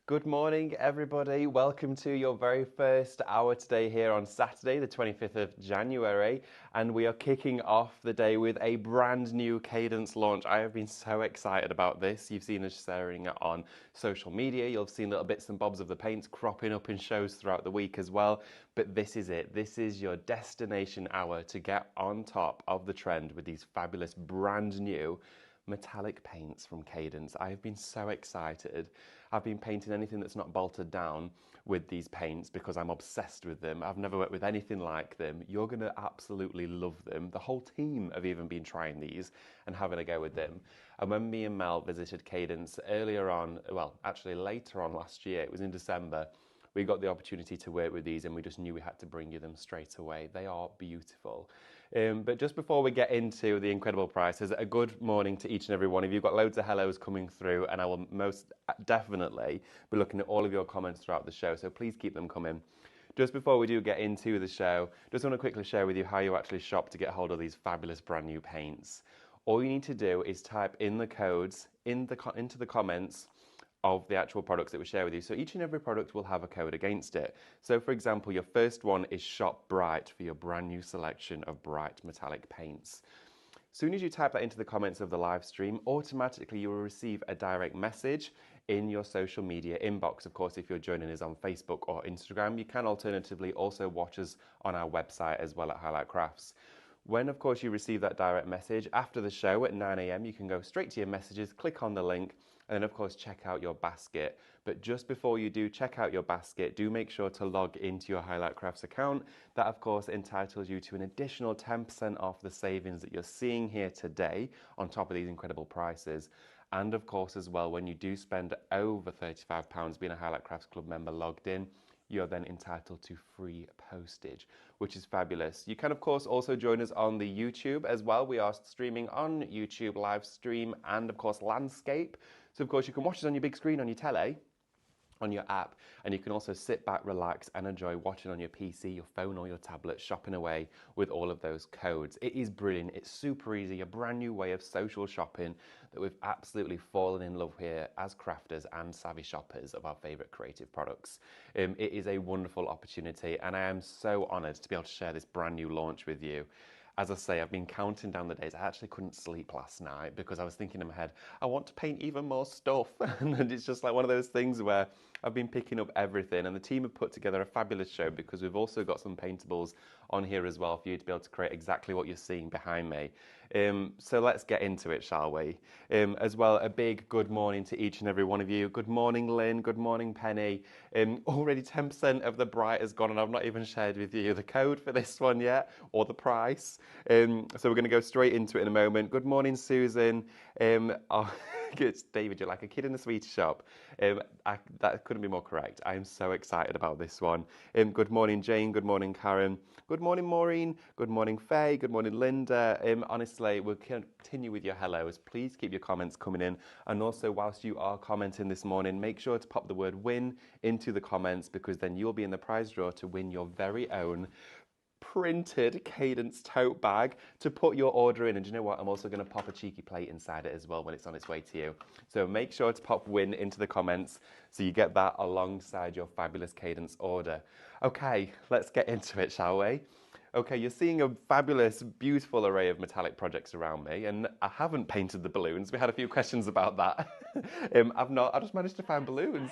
Good morning, everybody. Welcome to your very first hour today here on Saturday, the 25th of January. And we are kicking off the day with a brand new Cadence launch. I have been so excited about this. You've seen us sharing it on social media. You'll have seen little bits and bobs of the paints cropping up in shows throughout the week as well. But this is it. This is your destination hour to get on top of the trend with these fabulous brand new metallic paints from Cadence. I have been so excited. I've been painting anything that's not bolted down with these paints because I'm obsessed with them. I've never worked with anything like them. You're going to absolutely love them. The whole team have even been trying these and having a go with them. And when me and Mel visited Cadence earlier on, well, actually later on last year, it was in December, we got the opportunity to work with these and we just knew we had to bring you them straight away. They are beautiful. But just before we get into the incredible prices, a good morning to each and every one of you. Got loads of hellos coming through and I will most definitely be looking at all of your comments throughout the show, so please keep them coming. Just before we do get into the show, just want to quickly share with you how you actually shop to get hold of these fabulous brand new paints. All you need to do is type in the codes into the comments of the actual products that we share with you. So each and every product will have a code against it. So for example, your first one is Shop Bright for your brand new selection of bright metallic paints. As soon as you type that into the comments of the live stream, automatically you will receive a direct message in your social media inbox. Of course, if you're joining us on Facebook or Instagram, you can alternatively also watch us on our website as well at Highlight Crafts. When, of course, you receive that direct message after the show at 9 a.m, you can go straight to your messages, click on the link, and then, of course, check out your basket. But just before you do check out your basket, do make sure to log into your Highlight Crafts account. That, of course, entitles you to an additional 10% off the savings that you're seeing here today on top of these incredible prices. And, of course, as well, when you do spend over £35 being a Highlight Crafts Club member logged in, you're then entitled to free postage, which is fabulous. You can, of course, also join us on the YouTube as well. We are streaming on YouTube, live stream, and, of course, landscape. So, of course, you can watch us on your big screen on your telly, on your app, and you can also sit back, relax, and enjoy watching on your PC, your phone, or your tablet, shopping away with all of those codes. It is brilliant. It's super easy, a brand new way of social shopping that we've absolutely fallen in love here as crafters and savvy shoppers of our favorite creative products. It is a wonderful opportunity, and I am so honored to be able to share this brand new launch with you. As I say, I've been counting down the days. I actually couldn't sleep last night because I was thinking in my head, I want to paint even more stuff. And it's just like one of those things where I've been picking up everything, and the team have put together a fabulous show because we've also got some paintables on here as well for you to be able to create exactly what you're seeing behind me. So let's get into it, shall we? As well, a big good morning to each and every one of you. Good morning, Lynn. Good morning, Penny. Already 10% of the bright has gone, and I've not even shared with you the code for this one yet or the price. So we're going to go straight into it in a moment. Good morning, Susan. It's David, you're like a kid in the sweetie shop. That couldn't be more correct. I am so excited about this one. Good morning, Jane. Good morning, Karen. Good morning, Maureen. Good morning, Faye. Good morning, Linda. Honestly, we'll continue with your hellos. Please keep your comments coming in. And also, whilst you are commenting this morning, make sure to pop the word win into the comments because then you'll be in the prize draw to win your very own printed Cadence tote bag to put your order in. And do you know what? I'm also going to pop a cheeky plate inside it as well when it's on its way to you. So make sure to pop win into the comments so you get that alongside your fabulous Cadence order. Okay, let's get into it, shall we? Okay, you're seeing a fabulous, beautiful array of metallic projects around me, and I haven't painted the balloons. We had a few questions about that. I just managed to find balloons.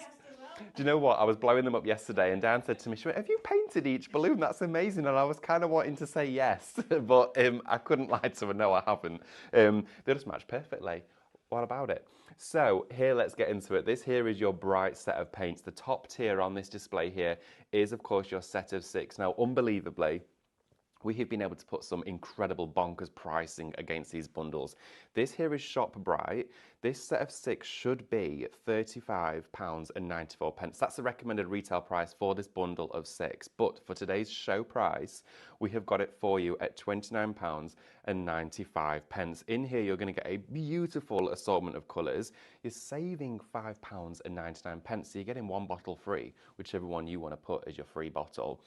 Do you know what? I was blowing them up yesterday, and Dan said to me, "She went, have you painted each balloon? That's amazing." And I was kind of wanting to say yes, but I couldn't lie to her. No, I haven't. They just match perfectly. What about it? So here, let's get into it. This here is your bright set of paints. The top tier on this display here is, of course, your set of 6. Now, unbelievably, we have been able to put some incredible bonkers pricing against these bundles. This here is Shop Bright. This set of 6 should be £35.94. That's the recommended retail price for this bundle of 6. But for today's show price, we have got it for you at £29.95. In here, you're going to get a beautiful assortment of colours. You're saving £5.99. So you're getting one bottle free, whichever one you want to put as your free bottle.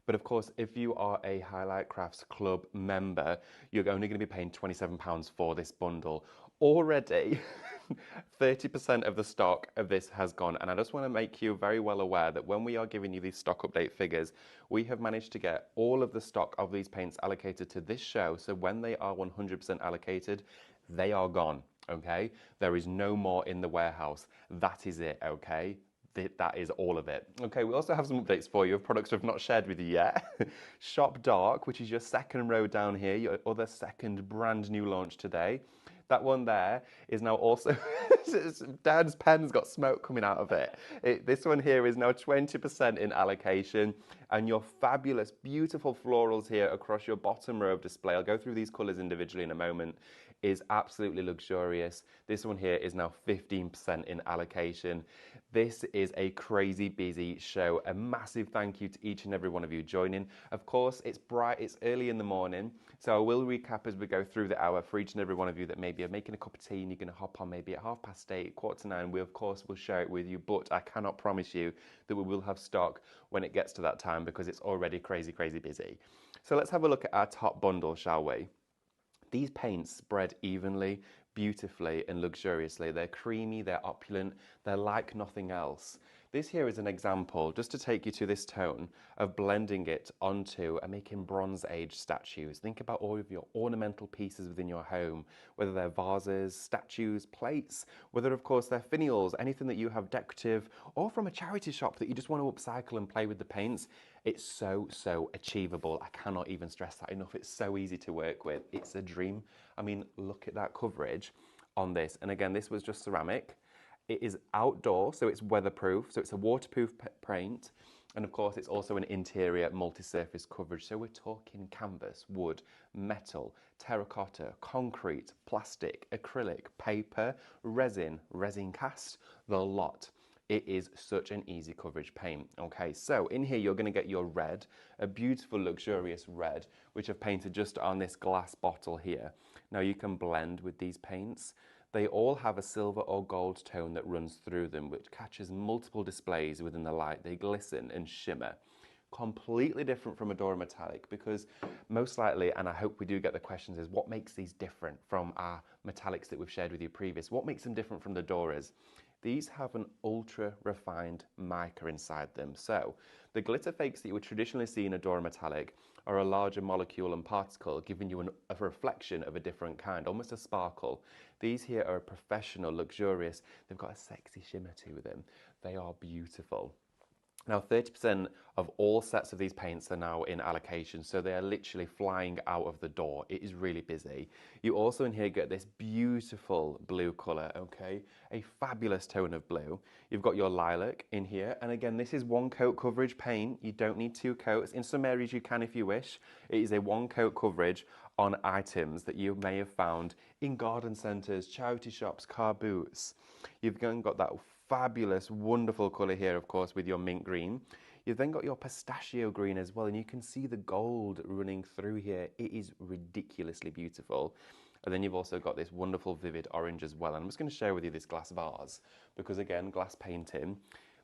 But of course, if you are a Highlight Crafts Club member, you're only going to be paying £27 for this bundle. already 30% of the stock of this has gone, and I just want to make you very well aware that when we are giving you these stock update figures, we have managed to get all of the stock of these paints allocated to this show, so when they are 100% allocated, they are gone, okay? There is no more in the warehouse. That is it, okay? That is all of it. Okay, we also have some updates for you of products we've not shared with you yet. Shop Dark, which is your second row down here, your other second brand new launch today. That one there is now also, Dad's pen's got smoke coming out of it. This one here is now 20% in allocation, and your fabulous, beautiful florals here across your bottom row of display, I'll go through these colours individually in a moment, is absolutely luxurious. This one here is now 15% in allocation. This is a crazy busy show. A massive thank you to each and every one of you joining. Of course, it's bright, it's early in the morning, so I will recap as we go through the hour for each and every one of you that maybe are making a cup of tea and you're going to hop on maybe at 8:30, 8:45. We, of course, will share it with you, but I cannot promise you that we will have stock when it gets to that time because it's already crazy, crazy busy. So let's have a look at our top bundle, shall we? These paints spread evenly, beautifully and luxuriously. They're creamy, they're opulent, they're like nothing else. This here is an example, just to take you to this tone, of blending it onto and making Bronze Age statues. Think about all of your ornamental pieces within your home, whether they're vases, statues, plates, whether of course they're finials, anything that you have decorative, or from a charity shop that you just want to upcycle and play with the paints. It's so achievable. I cannot even stress that enough. It's so easy to work with. It's a dream. I mean, look at that coverage on this. And again, this was just ceramic. It is outdoor, so it's weatherproof, so it's a waterproof paint. And of course, it's also an interior multi-surface coverage. So we're talking canvas, wood, metal, terracotta, concrete, plastic, acrylic, paper, resin cast, the lot. It is such an easy coverage paint. Okay, so in here you're going to get your red, a beautiful luxurious red, which I've painted just on this glass bottle here. Now you can blend with these paints. They all have a silver or gold tone that runs through them, which catches multiple displays within the light. They glisten and shimmer. Completely different from a Dora Metallic, because most likely, and I hope we do get the questions, is what makes these different from our metallics that we've shared with you previous? What makes them different from the Doras? These have an ultra refined mica inside them. So the glitter fakes that you would traditionally see in a Dora Metallic are a larger molecule and particle, giving you a reflection of a different kind, almost a sparkle. These here are professional, luxurious. They've got a sexy shimmer to them. They are beautiful. Now, 30% of all sets of these paints are now in allocation, so they are literally flying out of the door. It is really busy. You also in here get this beautiful blue colour, okay? A fabulous tone of blue. You've got your lilac in here, and again, this is one coat coverage paint. You don't need two coats. In some areas you can if you wish. It is a one coat coverage on items that you may have found in garden centres, charity shops, car boots. You've then got that fabulous, wonderful colour here, of course, with your mint green. You've then got your pistachio green as well, and you can see the gold running through here. It is ridiculously beautiful. And then you've also got this wonderful vivid orange as well. And I'm just going to share with you this glass vase, because again, glass painting.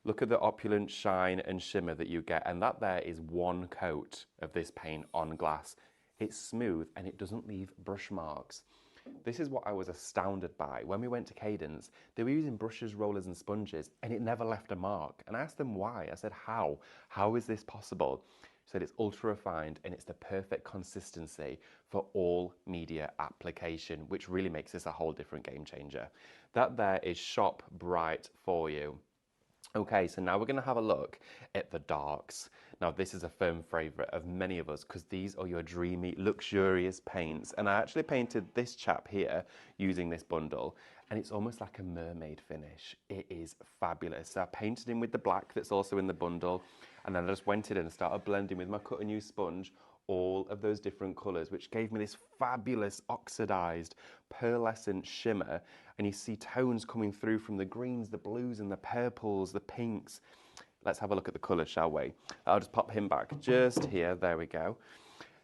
Look at the opulent shine and shimmer that you get, and that there is one coat of this paint on glass. It's smooth and it doesn't leave brush marks. This is what I was astounded by. When we went to Cadence, they were using brushes, rollers and sponges, and it never left a mark. And I asked them why. I said, how? How is this possible? She said it's ultra refined and it's the perfect consistency for all media application, which really makes this a whole different game changer. That there is Shop Bright for you. Okay, so now we're going to have a look at the darks. Now this is a firm favourite of many of us because these are your dreamy, luxurious paints. And I actually painted this chap here using this bundle, and it's almost like a mermaid finish. It is fabulous. So I painted him with the black that's also in the bundle, and then I just went in and started blending with my cut and use sponge all of those different colours, which gave me this fabulous oxidized pearlescent shimmer. And you see tones coming through from the greens, the blues and the purples, the pinks. Let's have a look at the colours, shall we? I'll just pop him back just here. There we go.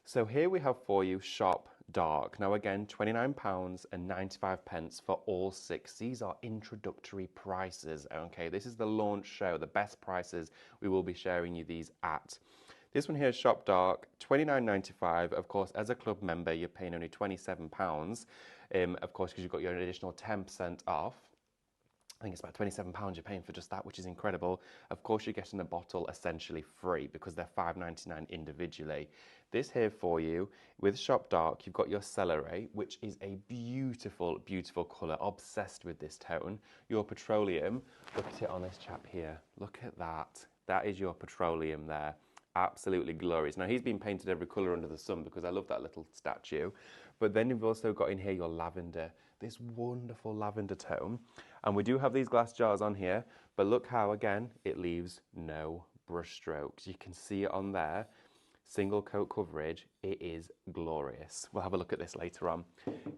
So here we have for you Shop Dark. Now again, £29.95 for all 6. These are introductory prices, okay? This is the launch show, the best prices we will be sharing you these at. This one here is Shop Dark, £29.95. Of course, as a club member, you're paying only £27. Of course, because you've got your additional 10% off. I think it's about £27 you're paying for just that, which is incredible. Of course, you're getting a bottle essentially free because they're £5.99 individually. This here for you, with Shop Dark, you've got your Celery, which is a beautiful, beautiful colour. Obsessed with this tone. Your Petroleum, look at it on this chap here. Look at that. That is your Petroleum there. Absolutely glorious. Now, he's been painted every colour under the sun because I love that little statue. But then you've also got in here your Lavender, this wonderful lavender tone. And we do have these glass jars on here, but look how, again, it leaves no brush strokes. You can see it on there. Single coat coverage, it is glorious. We'll have a look at this later on.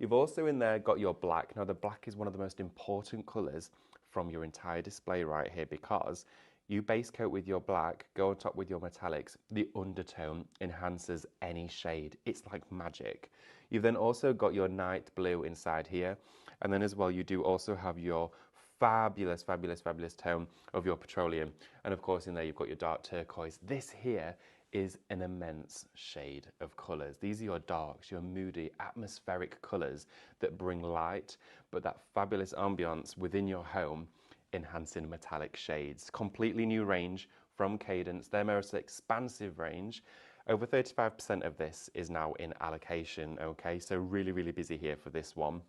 You've also in there got your black. Now, the black is one of the most important colours from your entire display right here because you base coat with your black, go on top with your metallics. The undertone enhances any shade. It's like magic. You've then also got your night blue inside here. And then as well, you do also have your fabulous, fabulous, fabulous tone of your Petroleum. And of course, in there, you've got your dark turquoise. This here is an immense shade of colours. These are your darks, your moody, atmospheric colours that bring light, but that fabulous ambiance within your home, enhancing metallic shades. Completely new range from Cadence, their most expansive range. Over 35% of this is now in allocation, okay? So really, really busy here for this one.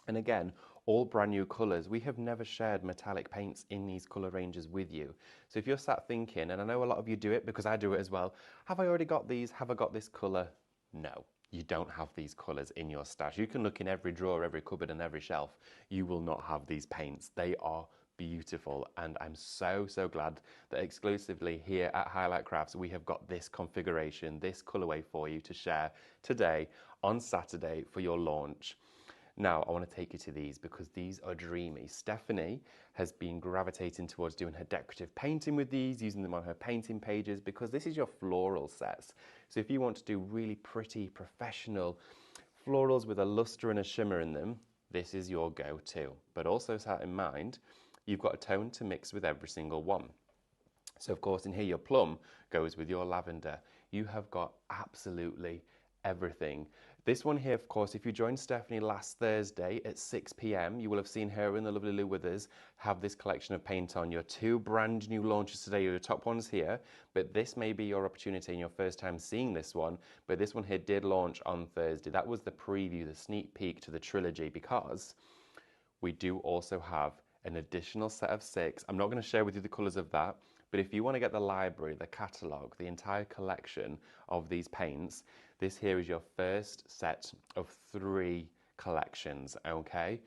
And again, all brand new colours. We have never shared metallic paints in these colour ranges with you. So if you're sat thinking, and I know a lot of you do it because I do it as well, have I already got these? Have I got this colour? No, you don't have these colours in your stash. You can look in every drawer, every cupboard and every shelf. You will not have these paints. They are beautiful, and I'm so glad that exclusively here at Highlight Crafts we have got this configuration, this colourway for you to share today on Saturday for your launch. Now, I want to take you to these because these are dreamy. Stephanie has been gravitating towards doing her decorative painting with these, using them on her painting pages because this is your floral sets. So if you want to do really pretty, professional florals with a luster and a shimmer in them, this is your go-to. But also set in mind, you've got a tone to mix with every single one. So of course in here your plum goes with your lavender. You have got absolutely everything. This one here, of course, if you joined Stephanie last Thursday at 6 p.m, you will have seen her and the lovely Lou Withers have this collection of paint on. Your two brand new launches today, your top ones here, but this may be your opportunity and your first time seeing this one, but this one here did launch on Thursday. That was the preview, the sneak peek to the trilogy, because we do also have an additional set of 6. I'm not going to share with you the colours of that, but if you want to get the library, the catalogue, the entire collection of these paints, this here is your first set of 3 collections, okay?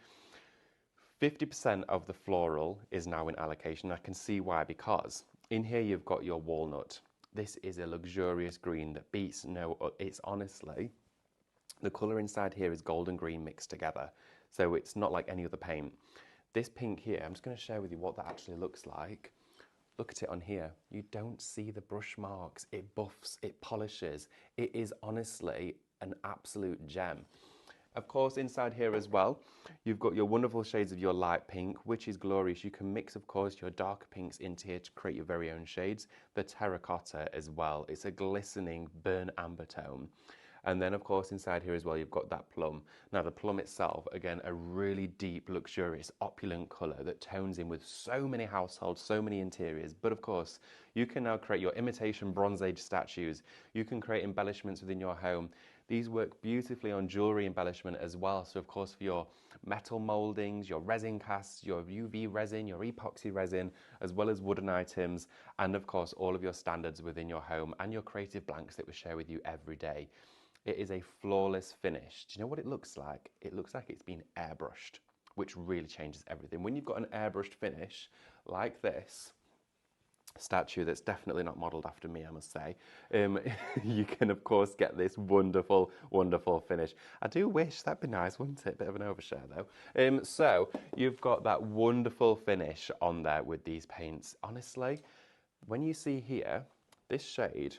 50% of the floral is now in allocation. I can see why, because in here you've got your walnut. This is a luxurious green that beats no, it's honestly, the colour inside here is gold and green mixed together. So it's not like any other paint. This pink here, I'm just going to share with you what that actually looks like. Look at it on here. You don't see the brush marks. It buffs, it polishes. It is honestly an absolute gem. Of course, inside here as well, you've got your wonderful shades of your light pink, which is glorious. You can mix, of course, your darker pinks into here to create your very own shades. The terracotta as well. It's a glistening burnt amber tone. And then, of course, inside here as well, you've got that plum. Now, the plum itself, again, a really deep, luxurious, opulent colour that tones in with so many households, so many interiors. But, of course, you can now create your imitation Bronze Age statues. You can create embellishments within your home. These work beautifully on jewellery embellishment as well. So, of course, for your metal mouldings, your resin casts, your UV resin, your epoxy resin, as well as wooden items, and, of course, all of your standards within your home and your creative blanks that we share with you every day. It is a flawless finish. Do you know what it looks like? It looks like it's been airbrushed, which really changes everything. When you've got an airbrushed finish like this statue that's definitely not modelled after me, I must say, you can, of course, get this wonderful, wonderful finish. I do wish, that'd be nice, wouldn't it? Bit of an overshare, though. So you've got that wonderful finish on there with these paints. Honestly, when you see here, this shade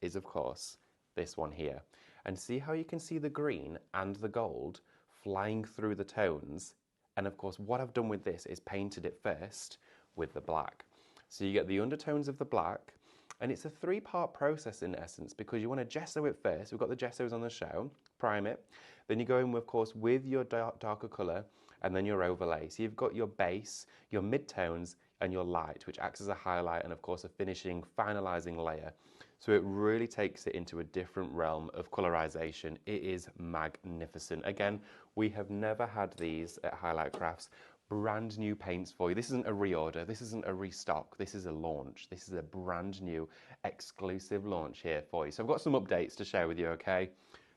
is, of course, this one here, and see how you can see the green and the gold flying through the tones. And of course, what I've done with this is painted it first with the black. So you get the undertones of the black, And it's a three-part process in essence, because you want to gesso it first. We've got the gessos on the show, prime it. Then you go in, of course, with your darker color and then your overlay. So you've got your base, your midtones, and your light, which acts as a highlight and, of course, a finishing, finalizing layer. So it really takes it into a different realm of colorization. It is magnificent. Again, we have never had these at Highlight Crafts. Brand new paints for you. This isn't a reorder, this isn't a restock, this is a launch. This is a brand new exclusive launch here for you. So I've got some updates to share with you, okay?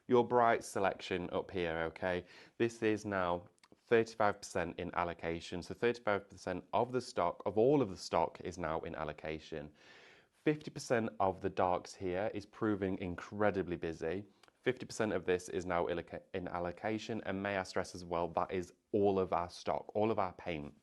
Your bright selection up here, okay? This is now 35% in allocation. So 35% of the stock, of all of the stock, is now in allocation. 50% of the darks here is proving incredibly busy. 50% of this is now in allocation, and may I stress as well, that is all of our stock, all of our paint.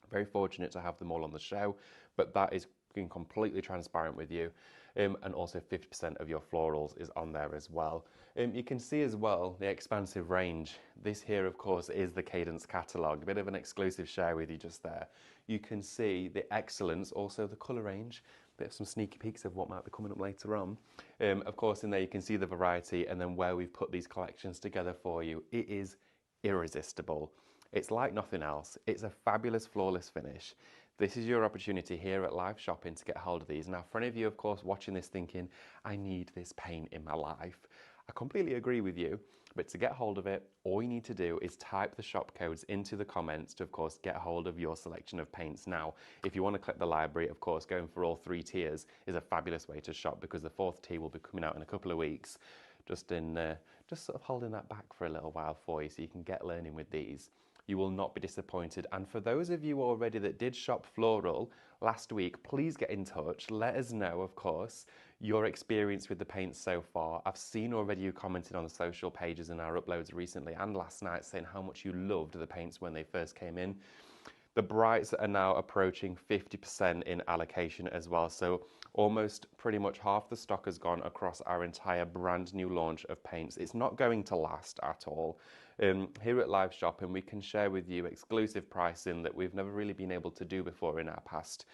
Very fortunate to have them all on the show, but that is being completely transparent with you. And also 50% of your florals is on there as well. You can see as well the expansive range. This here, of course, is the Cadence catalogue, a bit of an exclusive share with you just there. You can see the excellence, also the colour range, bit of some sneaky peeks of what might be coming up later on. Of course, in there you can see the variety, and then where we've put these collections together for you. It is irresistible. It's like nothing else. It's a fabulous, flawless finish. This is your opportunity here at Live Shopping to get hold of these. Now, for any of you, of course, watching this thinking, I need this paint in my life, I completely agree with you, but to get hold of it, all you need to do is type the shop codes into the comments to, of course, get hold of your selection of paints. Now, if you want to click the library, of course, going for all 3 tiers is a fabulous way to shop, because the 4th tier will be coming out in a couple of weeks. Just sort of holding that back for a little while for you so you can get learning with these. You will not be disappointed. And for those of you already that did shop Floral last week, please get in touch. Let us know, of course, your experience with the paints so far. I've seen already you commented on the social pages in our uploads recently and last night saying how much you loved the paints when they first came in. The brights are now approaching 50% in allocation as well. So almost pretty much half the stock has gone across our entire brand new launch of paints. It's not going to last at all. Here at Live Shopping, we can share with you exclusive pricing that we've never really been able to do before in our past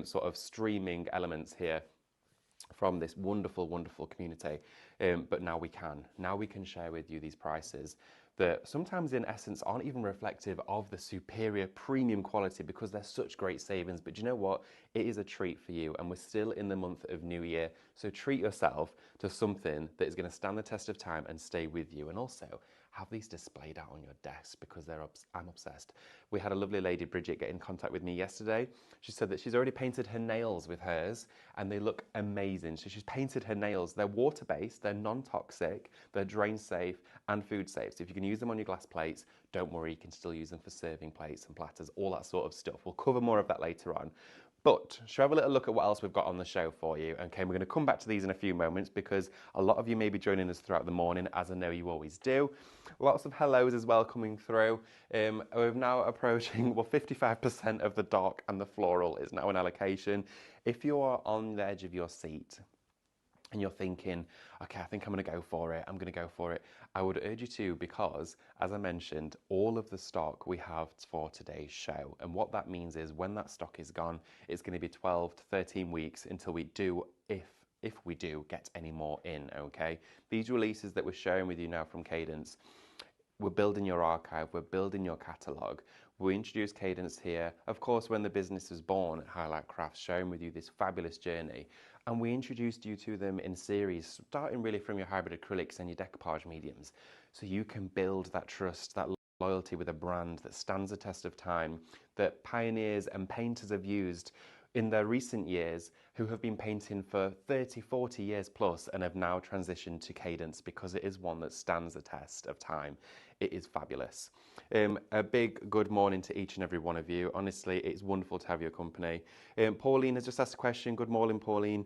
sort of streaming elements here from this wonderful, wonderful community. But now we can. Now we can share with you these prices that sometimes in essence aren't even reflective of the superior premium quality, because they're such great savings. But you know what? It is a treat for you, and we're still in the month of New Year. So treat yourself to something that is going to stand the test of time and stay with you. And also have these displayed out on your desk, because I'm obsessed. We had a lovely lady, Bridget, get in contact with me yesterday. She said that she's already painted her nails with hers and they look amazing. So she's painted her nails. They're water-based, they're non-toxic, they're drain safe and food safe. So if you can use them on your glass plates, don't worry, you can still use them for serving plates and platters, all that sort of stuff. We'll cover more of that later on. But shall we have a little look at what else we've got on the show for you? Okay, we're going to come back to these in a few moments, because a lot of you may be joining us throughout the morning, as I know you always do. Lots of hellos as well coming through. We're now approaching, well, 55% of the dark and the floral is now in allocation. If you are on the edge of your seat and you're thinking, okay, I think I'm going to go for it, I'm going to go for it, I would urge you to, because, as I mentioned, all of the stock we have for today's show. And what that means is when that stock is gone, it's going to be 12 to 13 weeks until we do, if we do, get any more in, okay? These releases that we're sharing with you now from Cadence, we're building your archive, we're building your catalogue. We introduced Cadence here, of course, when the business was born at Highlight Crafts, sharing with you this fabulous journey. And we introduced you to them in series, starting really from your hybrid acrylics and your decoupage mediums. So you can build that trust, that loyalty with a brand that stands the test of time, that pioneers and painters have used in their recent years, who have been painting for 30, 40 years plus and have now transitioned to Cadence, because it is one that stands the test of time. It is fabulous. A big good morning to each and every one of you. Honestly, it's wonderful to have your company. Pauline has just asked a question. Good morning, Pauline.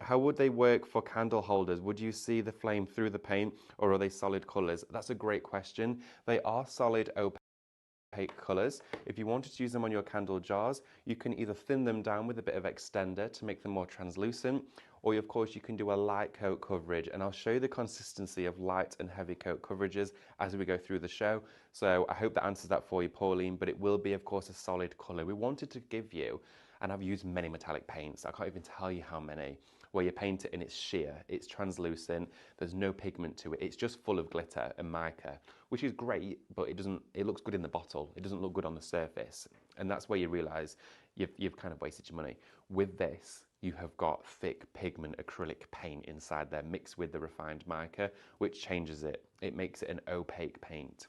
How would they work for candle holders? Would you see the flame through the paint, or are they solid colours? That's a great question. They are solid opaque opaque colours. If you wanted to use them on your candle jars, you can either thin them down with a bit of extender to make them more translucent, or of course you can do a light coat coverage, and I'll show you the consistency of light and heavy coat coverages as we go through the show. So I hope that answers that for you, Pauline, but it will be of course a solid colour. We wanted to give you, and I've used many metallic paints, I can't even tell you how many, where you paint it and it's sheer, it's translucent, there's no pigment to it, it's just full of glitter and mica, which is great, but it looks good in the bottle, it doesn't look good on the surface, and that's where you realise you've kind of wasted your money. With this, you have got thick pigment acrylic paint inside there mixed with the refined mica, which changes it. It makes it an opaque paint.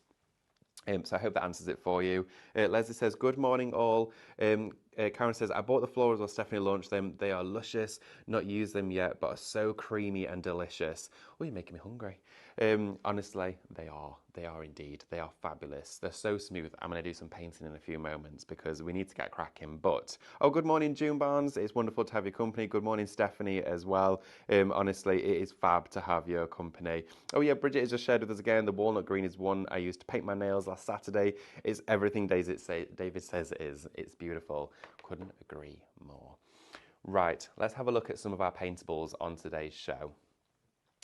So I hope that answers it for you. Leslie says, good morning all. Karen says, I bought the florals while Stephanie launched them. They are luscious, not used them yet, but are so creamy and delicious. Oh, you're making me hungry. Honestly, they are indeed. They are fabulous. They're so smooth. I'm going to do some painting in a few moments because we need to get cracking. But, oh, good morning, June Barnes. It's wonderful to have your company. Good morning, Stephanie, as well. Honestly, it is fab to have your company. Oh, yeah, Bridget has just shared with us again. The walnut green is one I used to paint my nails last Saturday. It's everything David says it is. It's beautiful. Couldn't agree more. Right, let's have a look at some of our paintables on today's show.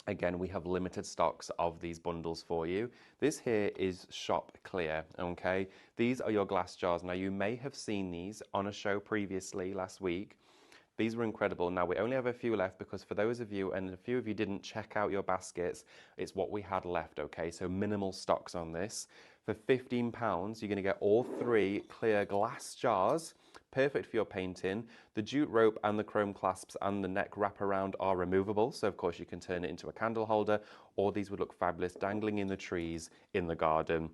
Again, we have limited stocks of these bundles for you. This here is shop clear, okay? These are your glass jars. Now, you may have seen these on a show previously last week. These were incredible. Now, we only have a few left because for those of you, and a few of you didn't check out your baskets, it's what we had left, okay? So minimal stocks on this. For £15, you're gonna get all 3 clear glass jars, perfect for your painting. The jute rope and the chrome clasps and the neck wraparound are removable, so of course you can turn it into a candle holder, or these would look fabulous dangling in the trees in the garden.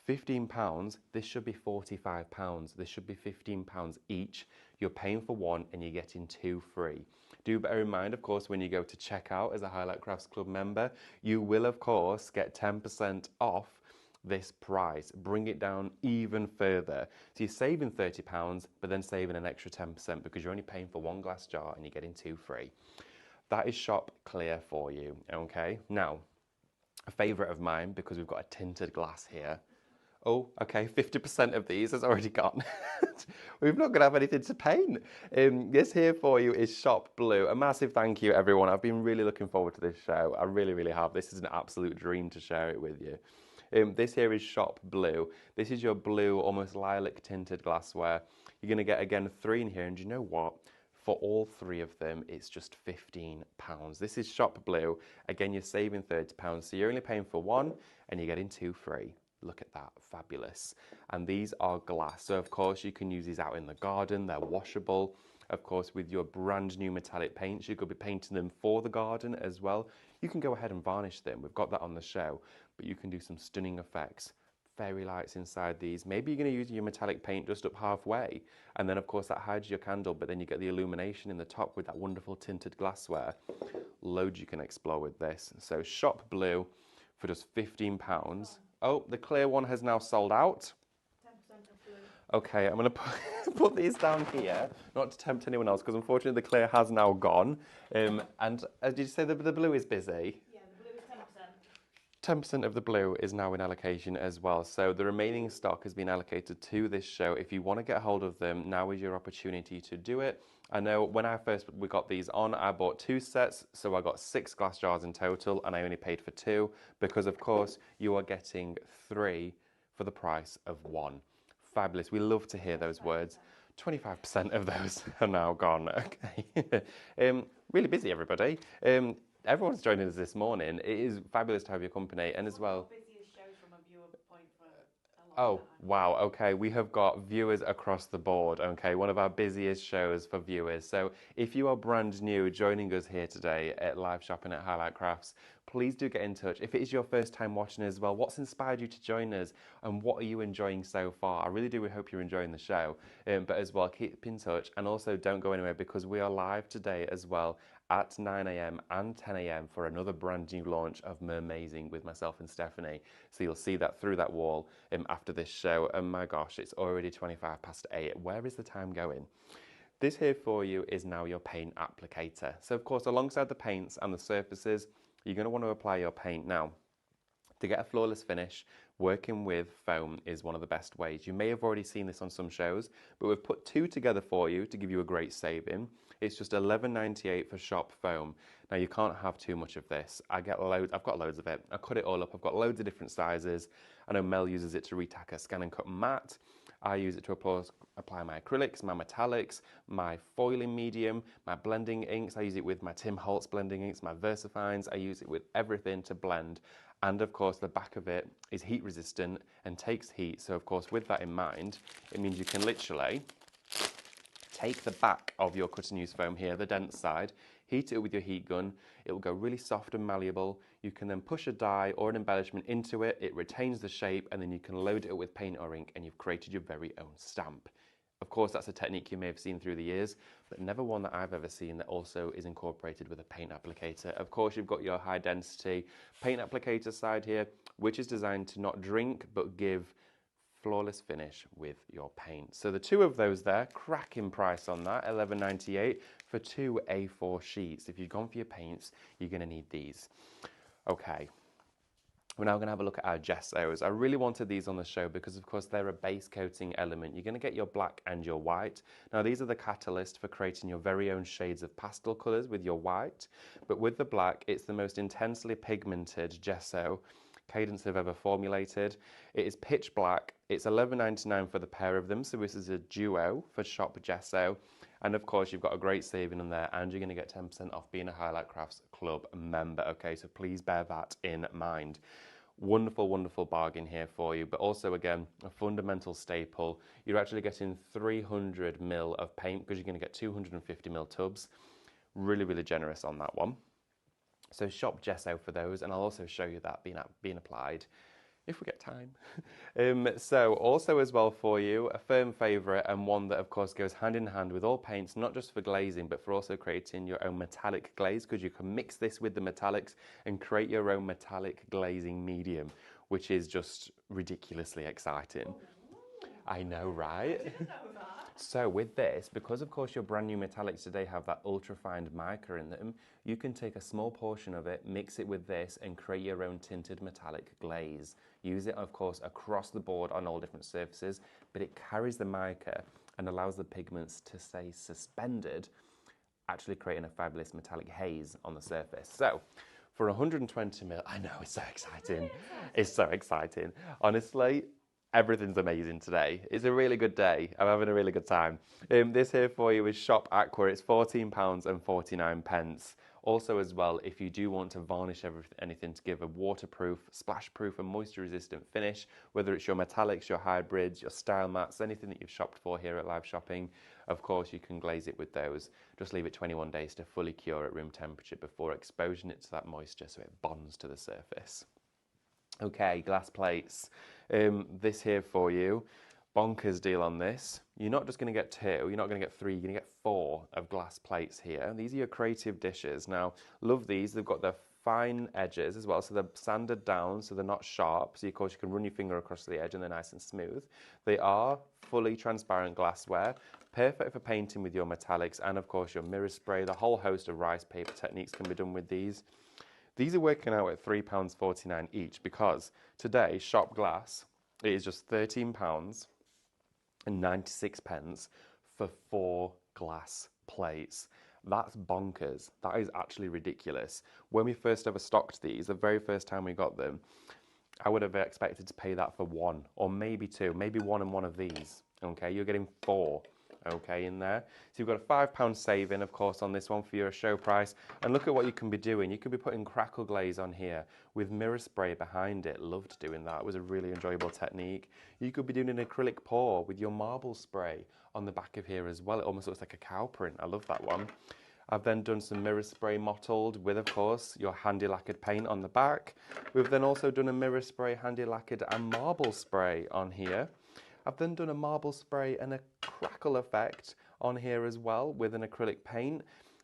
£15, this should be £45. This should be £15 each. You're paying for one and you're getting 2 free. Do bear in mind, of course, when you go to checkout as a Highlight Crafts Club member, you will, of course, get 10% off this price. Bring it down even further. So you're saving £30, but then saving an extra 10% because you're only paying for 1 glass jar and you're getting 2 free. That is shop clear for you, okay? Now, a favourite of mine, because we've got a tinted glass here. Oh, okay, 50% of these has already gone. We've not going to have anything to paint. This here for you is Shop Blue. A massive thank you, everyone. I've been really looking forward to this show. I really, really have. This is an absolute dream to share it with you. This here is Shop Blue. This is your blue, almost lilac tinted glassware. You're going to get, again, 3 in here. And you know what? For all 3 of them, it's just £15. This is Shop Blue. Again, you're saving £30. So you're only paying for 1 and you're getting 2 free. Look at that, fabulous. And these are glass. So of course you can use these out in the garden, they're washable. Of course, with your brand new metallic paints, you could be painting them for the garden as well. You can go ahead and varnish them. We've got that on the show, but you can do some stunning effects. Fairy lights inside these. Maybe you're going to use your metallic paint just up halfway. And then of course that hides your candle, but then you get the illumination in the top with that wonderful tinted glassware. Loads you can explore with this. So Shop Blue for just £15. Oh, the clear one has now sold out. 10% of blue. Okay, I'm going to put these down here, not to tempt anyone else, because unfortunately the clear has now gone. And did you say the blue is busy? Yeah, the blue is 10%. 10% of the blue is now in allocation as well. So the remaining stock has been allocated to this show. If you want to get a hold of them, now is your opportunity to do it. I know when we got these on, I bought 2 sets, so I got 6 glass jars in total, and I only paid for 2, because of course you are getting 3 for the price of 1. Fabulous, we love to hear those words. 25% of those are now gone, okay. Really busy, everybody. Everyone's joining us this morning. It is fabulous to have your company, and as well. Oh, wow, okay, we have got viewers across the board, okay, one of our busiest shows for viewers. So if you are brand new joining us here today at live shopping at Highlight Crafts, please do get in touch. If it is your first time watching as well, what's inspired you to join us and what are you enjoying so far? I really do hope you're enjoying the show, but as well, keep in touch, and also don't go anywhere because we are live today as well at 9 AM and 10 AM for another brand new launch of Mermazing with myself and Stephanie. So you'll see that through that wall after this show. And my gosh, it's already 8:25. Where is the time going? This here for you is now your paint applicator. So of course, alongside the paints and the surfaces, you're going to want to apply your paint. Now, To get a flawless finish, working with foam is one of the best ways. You may have already seen this on some shows, but we've put two together for you to give you a great saving. It's just $11.98 for shop foam. Now you can't have too much of this. I've got loads of it. I cut it all up. I've got loads of different sizes. I know Mel uses it to retack a scan and cut matte. I use it to apply my acrylics, my metallics, my foiling medium, my blending inks. I use it with my Tim Holtz blending inks, my Versafines. I use it with everything to blend. And of course, the back of it is heat resistant and takes heat. So of course, with that in mind, it means you can literally take the back of your cut and use foam here, the dense side, heat it with your heat gun. It will go really soft and malleable. You can then push a dye or an embellishment into it. It retains the shape, and then you can load it with paint or ink, and you've created your very own stamp. Of course, that's a technique you may have seen through the years, but never one that I've ever seen that also is incorporated with a paint applicator. Of course, you've got your high density paint applicator side here, which is designed to not drink, but give flawless finish with your paint. So the two of those there, cracking price on that, $11.98 for two A4 sheets. If you've gone for your paints, you're gonna need these. Okay. We're now going to have a look at our gessos. I really wanted these on the show because, of course, they're a base coating element. You're going to get your black and your white. Now, these are the catalyst for creating your very own shades of pastel colours with your white. But with the black, it's the most intensely pigmented gesso Cadence have ever formulated. It is pitch black. It's $11.99 for the pair of them. So this is a duo for shop gesso. And of course, you've got a great saving on there, and you're going to get 10% off being a Highlight Crafts Club member. Okay, so please bear that in mind. Wonderful, wonderful bargain here for you, but also, again, a fundamental staple. You're actually getting 300 ml of paint because you're going to get 250 ml tubs. Really, really generous on that one. So shop gesso for those, and I'll also show you that being applied if we get time. So also as well for you, a firm favourite, and one that of course goes hand in hand with all paints, not just for glazing, but for also creating your own metallic glaze, because you can mix this with the metallics and create your own metallic glazing medium, which is just ridiculously exciting. I know, right? I didn't know that. So with this, because of course your brand new metallics today have that ultra-fine mica in them, you can take a small portion of it, mix it with this, and create your own tinted metallic glaze. Use it, of course, across the board on all different surfaces, but it carries the mica and allows the pigments to stay suspended, actually creating a fabulous metallic haze on the surface. So for 120 ml, I know, it's so exciting. It's so exciting. Honestly, everything's amazing today. It's a really good day. I'm having a really good time. This here for you is Shop Aqua. It's £14.49. Also as well, if you do want to varnish anything to give a waterproof, splash-proof and moisture-resistant finish, whether it's your metallics, your hybrids, your style mats, anything that you've shopped for here at Live Shopping, of course you can glaze it with those. Just leave it 21 days to fully cure at room temperature before exposing it to that moisture so it bonds to the surface. Okay, glass plates. This here for you, bonkers deal on this. You're not just going to get two, you're not going to get three, you're going to get 4 of glass plates here. These are your creative dishes. Now, love these. They've got the fine edges as well, so they're sanded down, so they're not sharp. So of course you can run your finger across the edge and they're nice and smooth. They are fully transparent glassware, perfect for painting with your metallics and of course your mirror spray. The whole host of rice paper techniques can be done with these. These are working out at £3.49 each because today, shop glass, it is just £13.96 for 4 glass plates. That's bonkers. That is actually ridiculous. When we first ever stocked these, the very first time we got them, I would have expected to pay that for 1 or maybe 2, maybe 1 and 1 of these. Okay, you're getting 4. Okay, in there. So you've got a £5 saving, of course, on this one for your show price. And look at what you can be doing. You could be putting crackle glaze on here with mirror spray behind it. Loved doing that. It was a really enjoyable technique. You could be doing an acrylic pour with your marble spray on the back of here as well. It almost looks like a cow print. I love that one. I've then done some mirror spray mottled with, of course, your handy lacquered paint on the back. We've then also done a mirror spray, handy lacquered and marble spray on here. I've then done a marble spray and a crackle effect on here as well with an acrylic paint.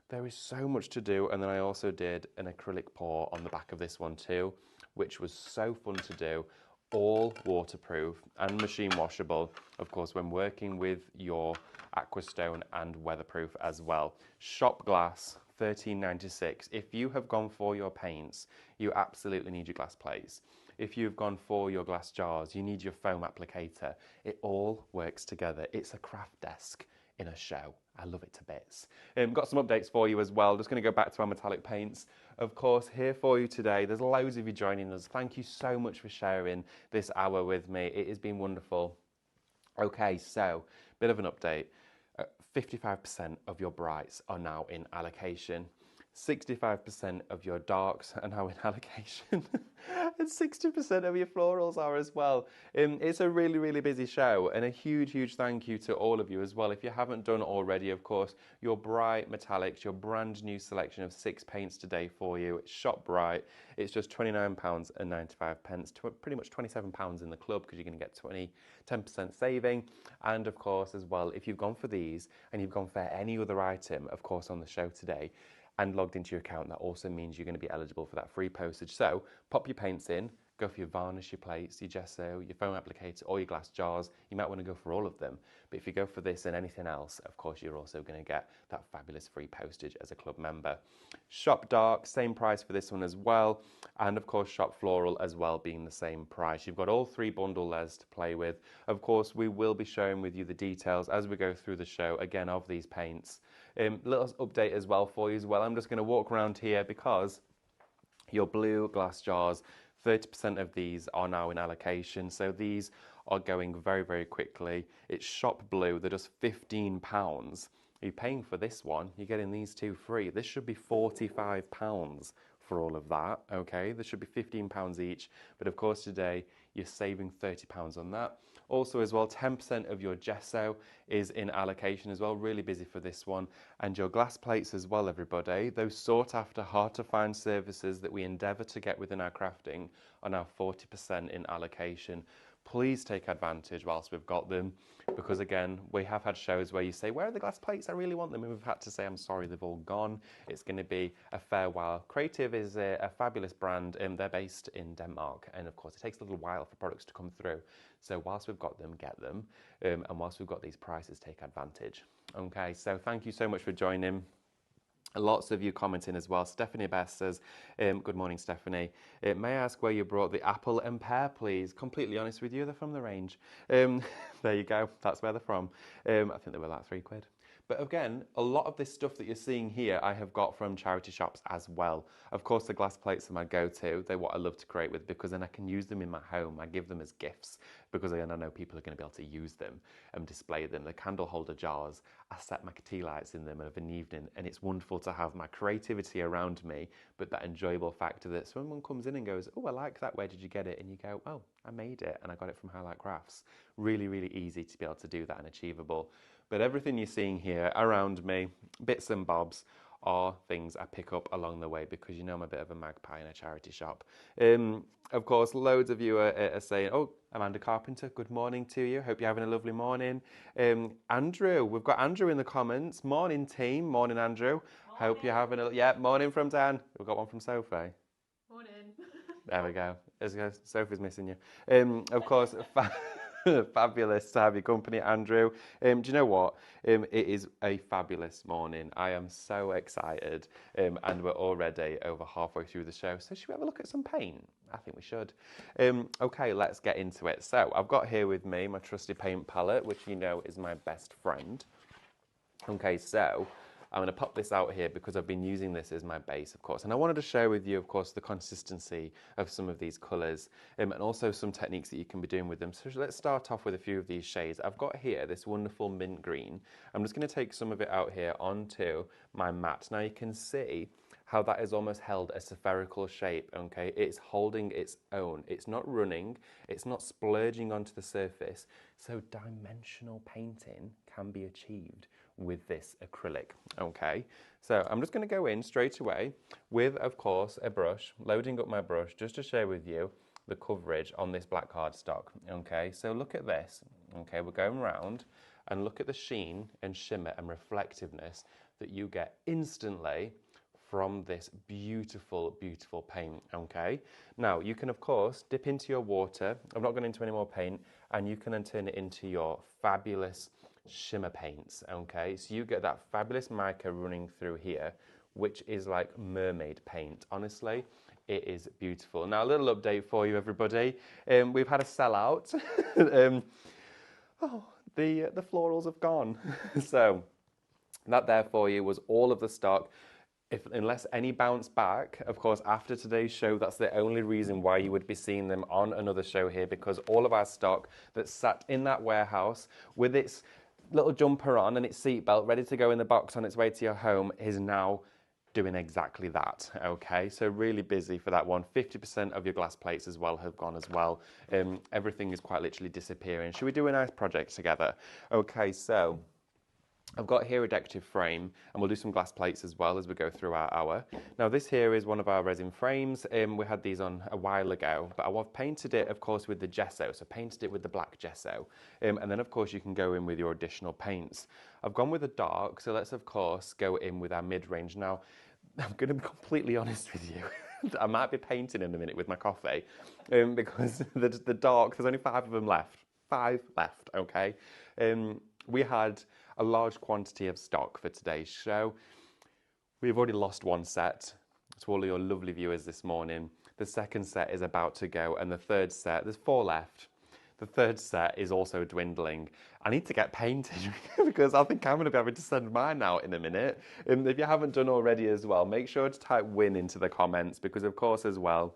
There is so much to do, and then I also did an acrylic pour on the back of this one too, which was so fun to do. All waterproof and machine washable, of course, when working with your Aquastone and weatherproof as well. Shop glass, $13.96. If you have gone for your paints, you absolutely need your glass plates. if you've gone for your glass jars, you need your foam applicator. It all works together. It's a craft desk in a show. I love it to bits. Got some updates for you as well. Just going to go back to our metallic paints. Of course, here for you today. There's loads of you joining us. Thank you so much for sharing this hour with me. It has been wonderful. Okay, so bit of an update. 55% of your brights are now in allocation. 65% of your darks are now in allocation. And 60% of your florals are as well. It's a really, really busy show, and a huge, huge thank you to all of you as well. If you haven't done already, of course, your bright metallics, your brand new selection of 6 paints today for you. It's shop bright. It's just £29.95, pretty much £27 in the club, because you're going to get 10% saving. And of course, as well, if you've gone for these and you've gone for any other item, of course, on the show today, and logged into your account, that also means you're going to be eligible for that free postage. So pop your paints in, go for your varnish, your plates, your gesso, your foam applicator, or your glass jars. You might want to go for all of them. But if you go for this and anything else, of course, you're also going to get that fabulous free postage as a club member. Shop dark, same price for this one as well. And of course, shop floral as well, being the same price. You've got all 3 bundle layers to play with. Of course, we will be sharing with you the details as we go through the show, again, of these paints. Little update as well for you as well. I'm just going to walk around here because your blue glass jars, 30% of these are now in allocation. So these are going very, very quickly. It's shop blue. They're just £15. You're paying for this one. You're getting these 2 free. This should be £45 for all of that, okay? This should be £15 each. But of course today, you're saving £30 on that. Also as well, 10% of your gesso is in allocation as well. Really busy for this one. And your glass plates as well, everybody. Those sought after, hard to find services that we endeavour to get within our crafting are now 40% in allocation. Please take advantage whilst we've got them, because again, we have had shows where you say, where are the glass plates? I really want them. And we've had to say, I'm sorry, they've all gone. It's going to be a fair while. Creative is a fabulous brand. They're based in Denmark. And of course, it takes a little while for products to come through. So whilst we've got them, get them. And whilst we've got these prices, take advantage. Okay, so thank you so much for joining. Lots of you commenting as well. Stephanie Best says, good morning, Stephanie. May I ask where you brought the apple and pear, please? Completely honest with you, they're from the range. There you go. That's where they're from. I think they were like £3. But again, a lot of this stuff that you're seeing here, I have got from charity shops as well. Of course, the glass plates are my go-to. They're what I love to create with, because then I can use them in my home. I give them as gifts, because I know people are going to be able to use them and display them. The candle holder jars, I set my tea lights in them of an evening, and it's wonderful to have my creativity around me, but that enjoyable factor that someone comes in and goes, oh, I like that, where did you get it? And you go, oh, I made it, and I got it from Highlight Crafts. Really, really easy to be able to do that and achievable. But everything you're seeing here around me, bits and bobs, are things I pick up along the way, because you know I'm a bit of a magpie in a charity shop. Of course, loads of you are saying, oh, Amanda Carpenter, good morning to you. Hope you're having a lovely morning. Andrew, we've got Andrew in the comments. Morning, team. Morning, Andrew. Morning. Hope you're having a... Yeah, morning from Dan. We've got one from Sophie. Morning. There we go. Sophie's missing you. Of course... Fabulous to have your company, Andrew. Do you know what? It is a fabulous morning. I am so excited, and we're already over halfway through the show. So should we have a look at some paint? I think we should. Okay, let's get into it. So I've got here with me my trusty paint palette, which you know is my best friend. Okay, so I'm going to pop this out here because I've been using this as my base, of course. And I wanted to share with you, of course, the consistency of some of these colours, and also some techniques that you can be doing with them. So let's start off with a few of these shades. I've got here this wonderful mint green. I'm just going to take some of it out here onto my mat. Now you can see how that is almost held a spherical shape, okay? It's holding its own. It's not running. It's not splurging onto the surface. So dimensional painting can be achieved with this acrylic, okay? So I'm just going to go in straight away with, of course, a brush, loading up my brush just to share with you the coverage on this black cardstock, okay? So look at this, okay? We're going round and look at the sheen and shimmer and reflectiveness that you get instantly from this beautiful, beautiful paint, okay? Now, you can, of course, dip into your water. I'm not going into any more paint, and you can then turn it into your fabulous shimmer paints, okay? So you get that fabulous mica running through here, which is like mermaid paint. Honestly, It is beautiful. Now, a little update for you, everybody. We've had a sellout. Oh, the florals have gone. So that there for you was all of the stock. Unless any bounce back, of course, after today's show, that's the only reason why you would be seeing them on another show here, because all of our stock that sat in that warehouse with its little jumper on and its seatbelt ready to go in the box on its way to your home is now doing exactly that. Okay, so really busy for that one. 50% of your glass plates as well have gone as well. Everything is quite literally disappearing. Should we do a nice project together? Okay, so I've got here a decorative frame, and we'll do some glass plates as well as we go through our hour. Now this here is one of our resin frames. We had these on a while ago, but I've painted it, of course, with the gesso. So painted it with the black gesso. And then, of course, you can go in with your additional paints. I've gone with a dark, so let's, of course, go in with our mid-range. Now, I'm going to be completely honest with you. I might be painting in a minute with my coffee because the dark, there's only 5 of them left. 5 left, okay? We had a large quantity of stock for today's show. We've already lost 1 set to all of your lovely viewers this morning. The second set is about to go, and the third set, there's 4 left. The third set is also dwindling. I need to get painted because I think I'm going to be having to send mine out in a minute. If you haven't done already as well, make sure to type win into the comments because, of course, as well,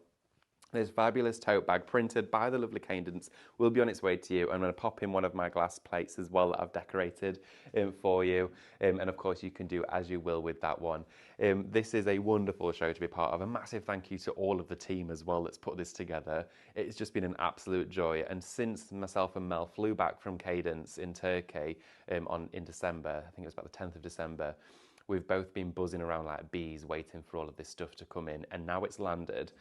this fabulous tote bag printed by the lovely Cadence will be on its way to you. I'm going to pop in one of my glass plates as well that I've decorated for you. And of course, you can do as you will with that one. This is a wonderful show to be part of. A massive thank you to all of the team as well that's put this together. It's just been an absolute joy. And since myself and Mel flew back from Cadence in Turkey in December, I think it was about the 10th of December, we've both been buzzing around like bees waiting for all of this stuff to come in. And now it's landed.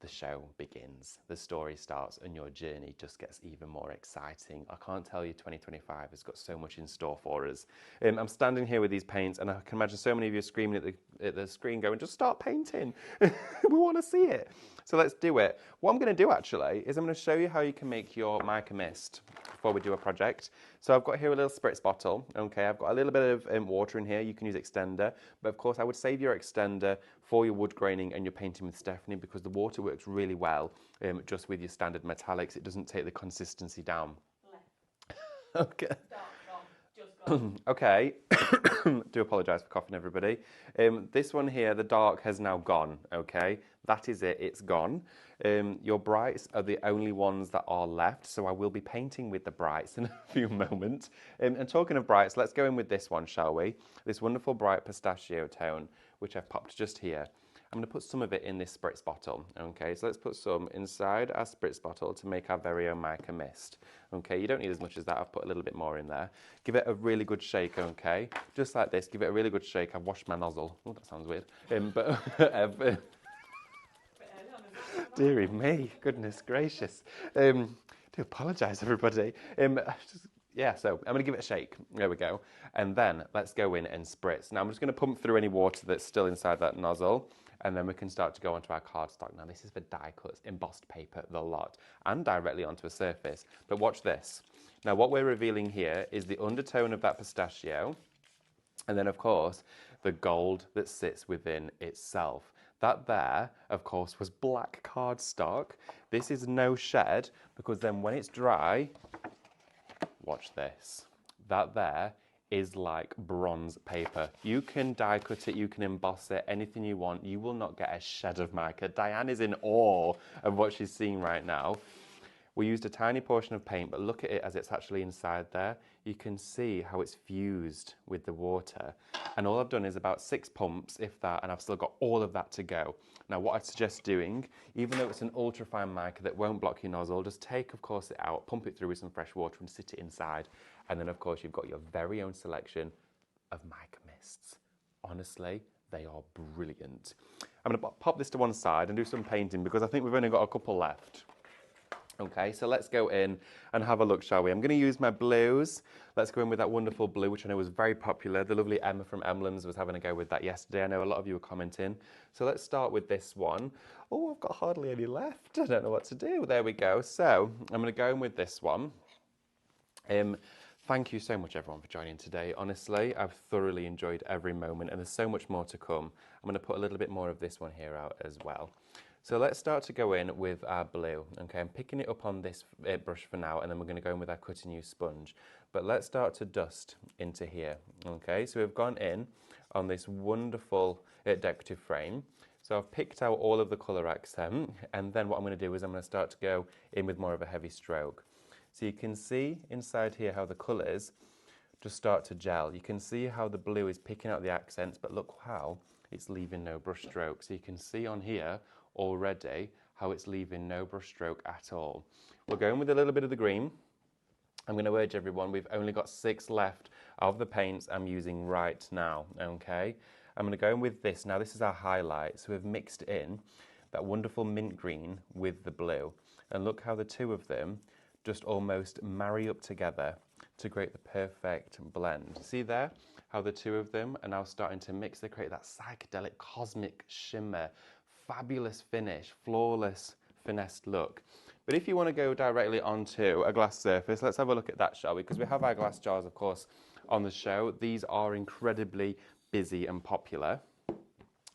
The show begins, the story starts, and your journey just gets even more exciting. I can't tell you 2025 has got so much in store for us. I'm standing here with these paints, and I can imagine so many of you screaming at the screen going, just start painting. We want to see it. So let's do it. What I'm going to do actually is I'm going to show you how you can make your mica mist before we do a project. So I've got here a little spritz bottle. Okay, I've got a little bit of water in here. You can use extender, but of course I would save your extender for your wood graining and your painting with Stephanie because the water works really well just with your standard metallics. It doesn't take the consistency down. Okay. Okay, do apologise for coughing, everybody. This one here, the dark, has now gone, okay? That is it, it's gone. Your brights are the only ones that are left, so I will be painting with the brights in a few moments. And talking of brights, let's go in with this one, shall we? This wonderful bright pistachio tone, which I've popped just here. I'm going to put some of it in this spritz bottle, okay? So let's put some inside our spritz bottle to make our very own mica mist, okay? You don't need as much as that. I've put a little bit more in there. Give it a really good shake, okay? Just like this, give it a really good shake. I've washed my nozzle. Oh, that sounds weird. Dearie me, goodness gracious. Do apologise, everybody. Yeah, so I'm going to give it a shake. There we go. And then let's go in and spritz. Now I'm just going to pump through any water that's still inside that nozzle. And then we can start to go onto our cardstock. Now this is for die cuts, embossed paper, the lot, and directly onto a surface. But watch this. Now what we're revealing here is the undertone of that pistachio. And then of course, the gold that sits within itself. That there, of course, was black cardstock. This is no shed, because then when it's dry, watch this. That there is like bronze paper. You can die cut it, you can emboss it, anything you want. You will not get a shed of mica. Diane is in awe of what she's seeing right now. We used a tiny portion of paint, but look at it as it's actually inside there. You can see how it's fused with the water. And all I've done is about 6 pumps, if that, and I've still got all of that to go. Now, what I'd suggest doing, even though it's an ultra-fine mica that won't block your nozzle, just take, of course, it out, pump it through with some fresh water and sit it inside. And then, of course, you've got your very own selection of mica mists. Honestly, they are brilliant. I'm going to pop this to one side and do some painting because I think we've only got a couple left. Okay, so let's go in and have a look, shall we? I'm going to use my blues. Let's go in with that wonderful blue, which I know was very popular. The lovely Emma from Emlyn's was having a go with that yesterday. I know a lot of you were commenting. So let's start with this one. Oh, I've got hardly any left. I don't know what to do. There we go. So I'm going to go in with this one. Thank you so much, everyone, for joining today. Honestly, I've thoroughly enjoyed every moment, and there's so much more to come. I'm going to put a little bit more of this one here out as well. So let's start to go in with our blue. Okay, I'm picking it up on this brush for now, and then we're going to go in with our cut and use sponge. But let's start to dust into here. Okay, so we've gone in on this wonderful decorative frame. So I've picked out all of the colour accent, and then what I'm going to do is I'm going to start to go in with more of a heavy stroke. So you can see inside here how the colours just start to gel. You can see how the blue is picking out the accents, but look how it's leaving no brush stroke. So you can see on here already how it's leaving no brush stroke at all. We're going with a little bit of the green. I'm going to urge everyone, we've only got 6 left of the paints I'm using right now, okay? I'm going to go in with this. Now this is our highlight, so we've mixed in that wonderful mint green with the blue. And look how the two of them just almost marry up together to create the perfect blend. See there how the two of them are now starting to mix to create that psychedelic cosmic shimmer, fabulous finish, flawless finessed look. But if you want to go directly onto a glass surface, let's have a look at that, shall we? Because we have our glass jars, of course, on the show. These are incredibly busy and popular.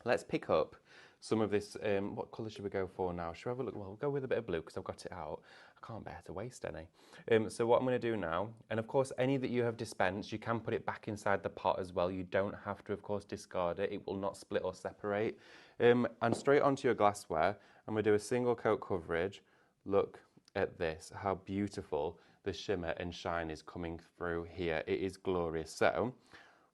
Let's pick up some of this. What colour should we go for now? Should we have a look? Well, we'll go with a bit of blue because I've got it out. I can't bear to waste any. So what I'm going to do now, and of course any that you have dispensed, you can put it back inside the pot as well. You don't have to, of course, discard it. It will not split or separate. And straight onto your glassware, I'm going to do a single coat coverage. Look at this, how beautiful the shimmer and shine is coming through here. It is glorious. So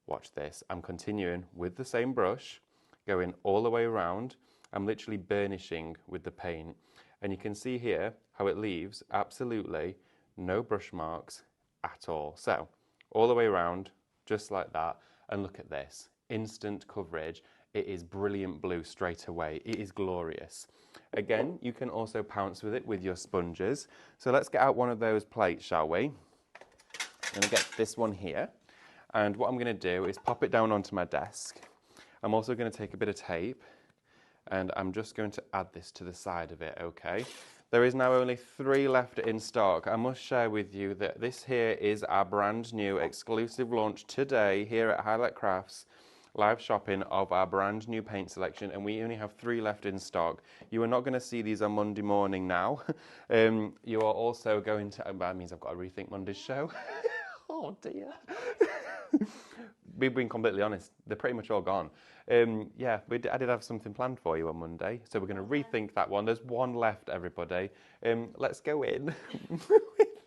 watch this. I'm continuing with the same brush, going all the way around. I'm literally burnishing with the paint. And you can see here how it leaves absolutely no brush marks at all. So all the way around, just like that. And look at this, instant coverage. It is brilliant blue straight away. It is glorious. Again, you can also pounce with it with your sponges. So let's get out one of those plates, shall we? I'm going to get this one here. And what I'm going to do is pop it down onto my desk. I'm also going to take a bit of tape and I'm just going to add this to the side of it, okay? There is now only 3 left in stock. I must share with you that this here is our brand new exclusive launch today here at Highlight Crafts. Live shopping of our brand new paint selection, and we only have 3 left in stock. You are not going to see these on Monday morning now. You are also going to, that means I've got to rethink Monday's show. Oh dear. We've been completely honest, they're pretty much all gone. Yeah, I did have something planned for you on Monday, so we're going to rethink that one. There's 1 left, everybody. Let's go in.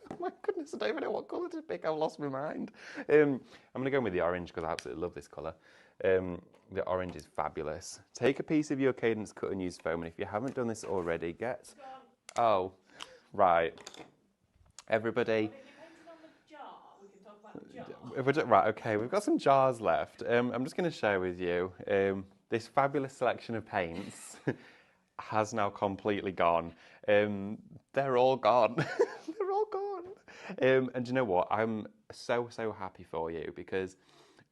Oh my goodness, I don't even know what colour to pick. I've lost my mind. I'm going to go in with the orange because I absolutely love this colour. The orange is fabulous. Take a piece of your Cadence cut and use foam, and if you haven't done this already, get... Oh, right. Everybody... Right, okay, we've got some jars left. I'm just going to share with you this fabulous selection of paints has now completely gone. They're all gone. They're all gone. And you know what? I'm so happy for you because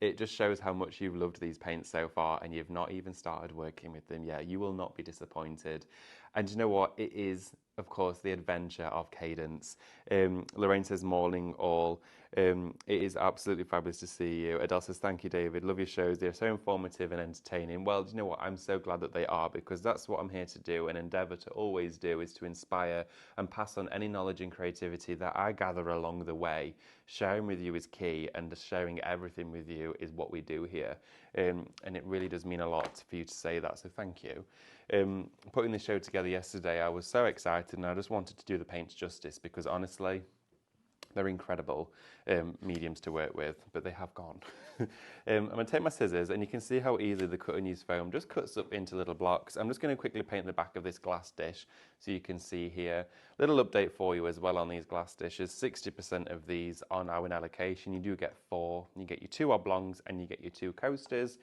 it just shows how much you've loved these paints so far and you've not even started working with them. Yeah, you will not be disappointed. And you know what? It is, of course, the adventure of Cadence. Lorraine says, morning all. It is absolutely fabulous to see you. Adele says, thank you, David. Love your shows. They're so informative and entertaining. Well, do you know what? I'm so glad that they are because that's what I'm here to do and endeavour to always do is to inspire and pass on any knowledge and creativity that I gather along the way. Sharing with you is key and sharing everything with you is what we do here. And it really does mean a lot for you to say that, so thank you. Putting this show together yesterday, I was so excited and I just wanted to do the paints justice because honestly, they're incredible mediums to work with, but they have gone. I'm going to take my scissors and you can see how easily the cut and use foam just cuts up into little blocks. I'm just going to quickly paint the back of this glass dish so you can see here. Little update for you as well on these glass dishes. 60% of these are now in allocation. You do get 4. You get your 2 oblongs and you get your 2 coasters.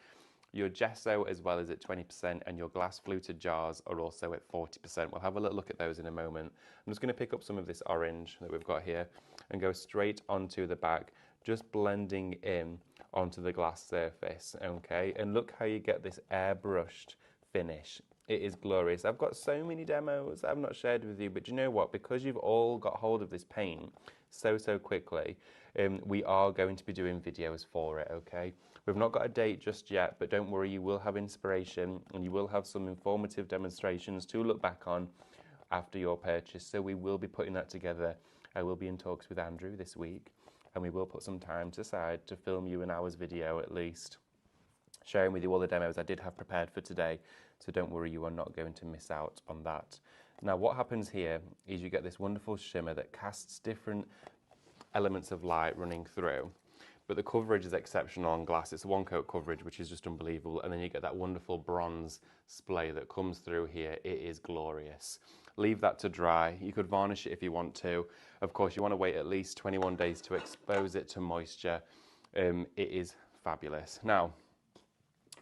Your gesso as well is at 20% and your glass fluted jars are also at 40%. We'll have a little look at those in a moment. I'm just going to pick up some of this orange that we've got here and go straight onto the back, just blending in onto the glass surface, okay? And look how you get this airbrushed finish. It is glorious. I've got so many demos I've not shared with you, but you know what? Because you've all got hold of this paint so quickly, we are going to be doing videos for it, okay? We've not got a date just yet, but don't worry, you will have inspiration and you will have some informative demonstrations to look back on after your purchase. So we will be putting that together. I will be in talks with Andrew this week, and we will put some time aside to film you an hour's video at least, sharing with you all the demos I did have prepared for today. So don't worry, you are not going to miss out on that. Now what happens here is you get this wonderful shimmer that casts different elements of light running through. But the coverage is exceptional on glass. It's a one coat coverage, which is just unbelievable. And then you get that wonderful bronze splay that comes through here. It is glorious. Leave that to dry. You could varnish it if you want to. Of course, you want to wait at least 21 days to expose it to moisture. It is fabulous. Now,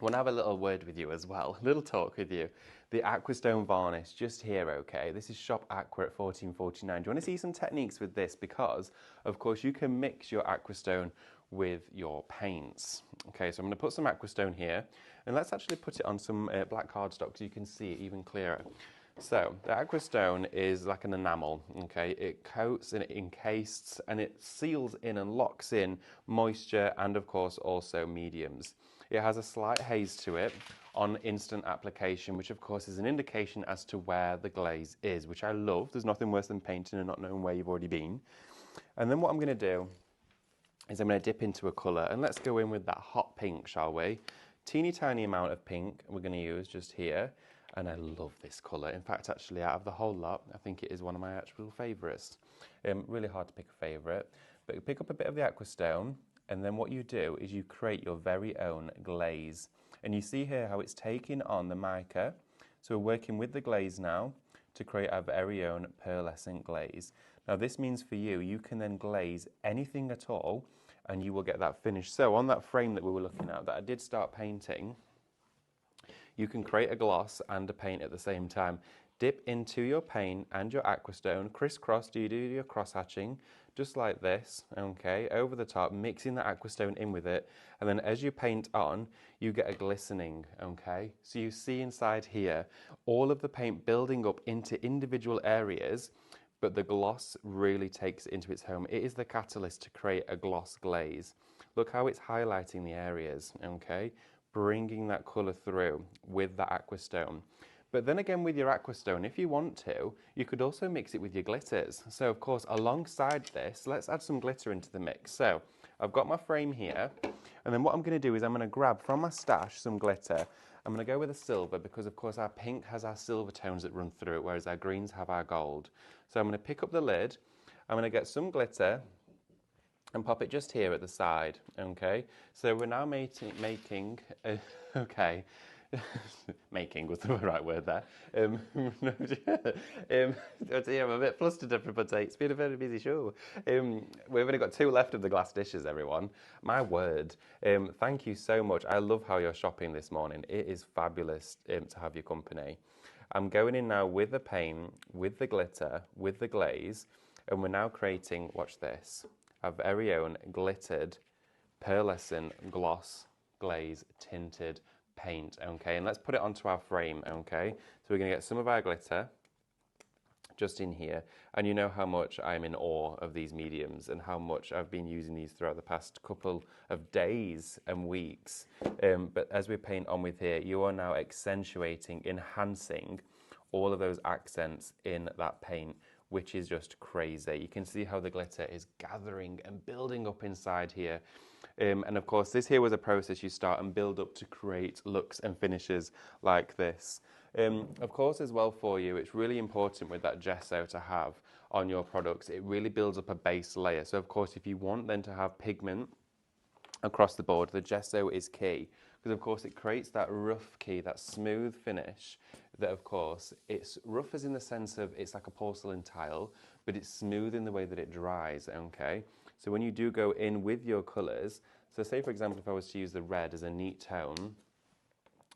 I want to have a little word with you as well, a little talk with you. The Aquastone varnish, just here, okay? This is Shop Aqua at $14.49. Do you want to see some techniques with this? Because, of course, you can mix your Aquastone with your paints. Okay, so I'm going to put some Aquastone here, and let's actually put it on some black cardstock so you can see it even clearer. So the Aquastone is like an enamel, okay? It coats and it encastes and it seals in and locks in moisture and of course also mediums. It has a slight haze to it on instant application, which of course is an indication as to where the glaze is, which I love. There's nothing worse than painting and not knowing where you've already been. And then what I'm going to do is I'm going to dip into a colour, and let's go in with that hot pink, shall we? Teeny tiny amount of pink we're going to use just here, and I love this colour. In fact, actually, out of the whole lot, I think it is one of my actual favourites. Really hard to pick a favourite, but you pick up a bit of the Aquastone, and then what you do is you create your very own glaze. And you see here how it's taking on the mica. So we're working with the glaze now to create our very own pearlescent glaze. Now this means for you, you can then glaze anything at all and you will get that finish. So on that frame that we were looking at that I did start painting, you can create a gloss and a paint at the same time. Dip into your paint and your Aquastone, crisscross, do your cross hatching, just like this, okay, over the top, mixing the Aquastone in with it, and then as you paint on, you get a glistening, okay? So you see inside here, all of the paint building up into individual areas, but the gloss really takes it into its home. It is the catalyst to create a gloss glaze. Look how it's highlighting the areas, okay? Bringing that colour through with that Aquastone. But then again with your Aquastone, if you want to, you could also mix it with your glitters. So of course, alongside this, let's add some glitter into the mix. So I've got my frame here, and then what I'm going to do is I'm going to grab from my stash some glitter. I'm going to go with a silver because of course our pink has our silver tones that run through it, whereas our greens have our gold. So I'm going to pick up the lid, I'm going to get some glitter and pop it just here at the side, okay? So we're now making okay. Making was the right word there. I'm a bit flustered, everybody. It's been a very busy show. We've only got 2 left of the glass dishes, everyone. My word. Thank you so much. I love how you're shopping this morning. It is fabulous to have your company. I'm going in now with the paint, with the glitter, with the glaze, and we're now creating, watch this, our very own glittered, pearlescent, gloss, glaze, tinted paint, okay? And let's put it onto our frame, okay? So we're going to get some of our glitter just in here, and you know how much I'm in awe of these mediums and how much I've been using these throughout the past couple of days and weeks. But as we paint on with here, you are now accentuating, enhancing all of those accents in that paint, which is just crazy. You can see how the glitter is gathering and building up inside here. And of course, this here was a process you start and build up to create looks and finishes like this. Of course, as well for you, it's really important with that gesso to have on your products. It really builds up a base layer. So of course, if you want then to have pigment across the board, the gesso is key. Because of course it creates that rough key, that smooth finish that of course, it's rough as in the sense of it's like a porcelain tile, but it's smooth in the way that it dries, okay? So when you do go in with your colours, so say for example if I was to use the red as a neat tone,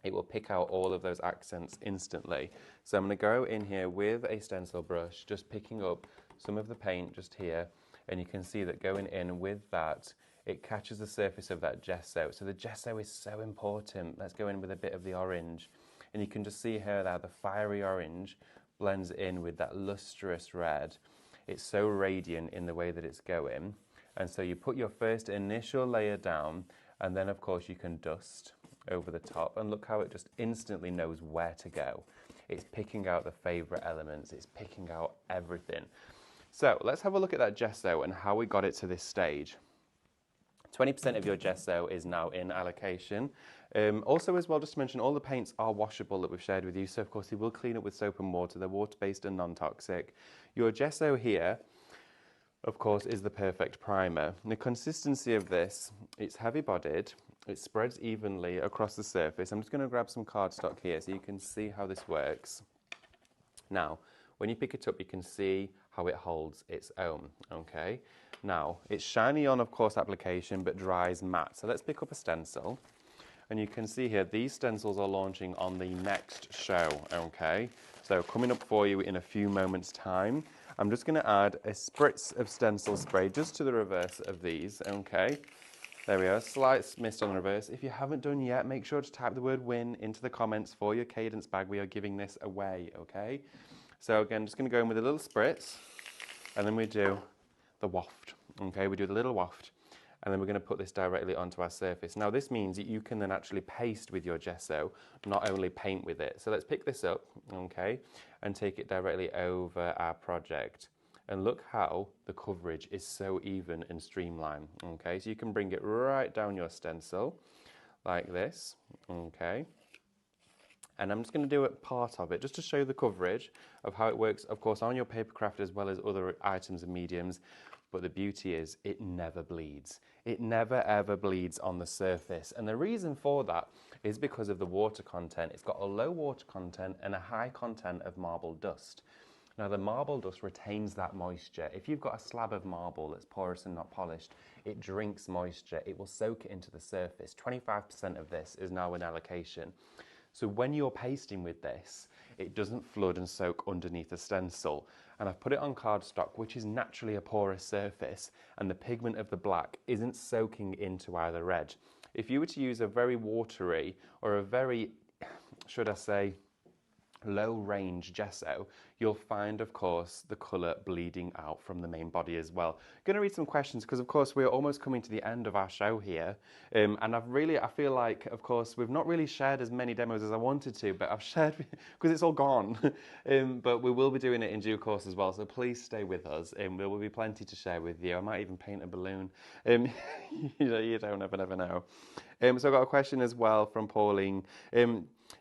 it will pick out all of those accents instantly. So I'm going to go in here with a stencil brush, just picking up some of the paint just here, and you can see that going in with that, it catches the surface of that gesso. So the gesso is so important. Let's go in with a bit of the orange. And you can just see here that the fiery orange blends in with that lustrous red. It's so radiant in the way that it's going. And so you put your first initial layer down, And then of course you can dust over the top, and look how it just instantly knows where to go. It's picking out the favorite elements, it's picking out everything. So let's have a look at that gesso and how we got it to this stage. 20% of your gesso is now in allocation. Also as well, just to mention, all the paints are washable that we've shared with you. So of course they will clean up with soap and water. They're water-based and non-toxic. Your gesso here, of course, is the perfect primer. And the consistency of this, it's heavy-bodied. It spreads evenly across the surface. I'm just going to grab some cardstock here so you can see how this works. Now, when you pick it up, you can see how it holds its own, okay? Now, it's shiny on, of course, application, but dries matte. So let's pick up a stencil. And you can see here, these stencils are launching on the next show, okay? So coming up for you in a few moments' time. I'm just going to add a spritz of stencil spray just to the reverse of these, okay? There we are, slight mist on the reverse. If you haven't done yet, make sure to type the word win into the comments for your Cadence bag. We are giving this away, okay? So again, just going to go in with a little spritz, and then we do the waft, okay? We do the little waft, and then we're going to put this directly onto our surface. Now this means that you can then actually paste with your gesso, not only paint with it. So let's pick this up, okay, and take it directly over our project. And look how the coverage is so even and streamlined, okay? So you can bring it right down your stencil, like this, okay? And I'm just going to do a part of it, just to show you the coverage of how it works, of course, on your paper craft as well as other items and mediums. But the beauty is, it never bleeds. It never ever bleeds on the surface. And the reason for that is because of the water content. It's got a low water content and a high content of marble dust. Now the marble dust retains that moisture. If you've got a slab of marble that's porous and not polished, it drinks moisture. It will soak it into the surface. 25% of this is now in allocation. So when you're pasting with this, it doesn't flood and soak underneath the stencil. And I've put it on cardstock, which is naturally a porous surface, and the pigment of the black isn't soaking into either edge. If you were to use a very watery or a very, should I say, low range gesso, you'll find, of course, the colour bleeding out from the main body as well. Going to read some questions because, of course, we're almost coming to the end of our show here, and I feel like, of course, we've not really shared as many demos as I wanted to, but I've shared because it's all gone. But we will be doing it in due course as well, so please stay with us, and there will be plenty to share with you. I might even paint a balloon. You don't never know. So I've got a question as well from Pauline.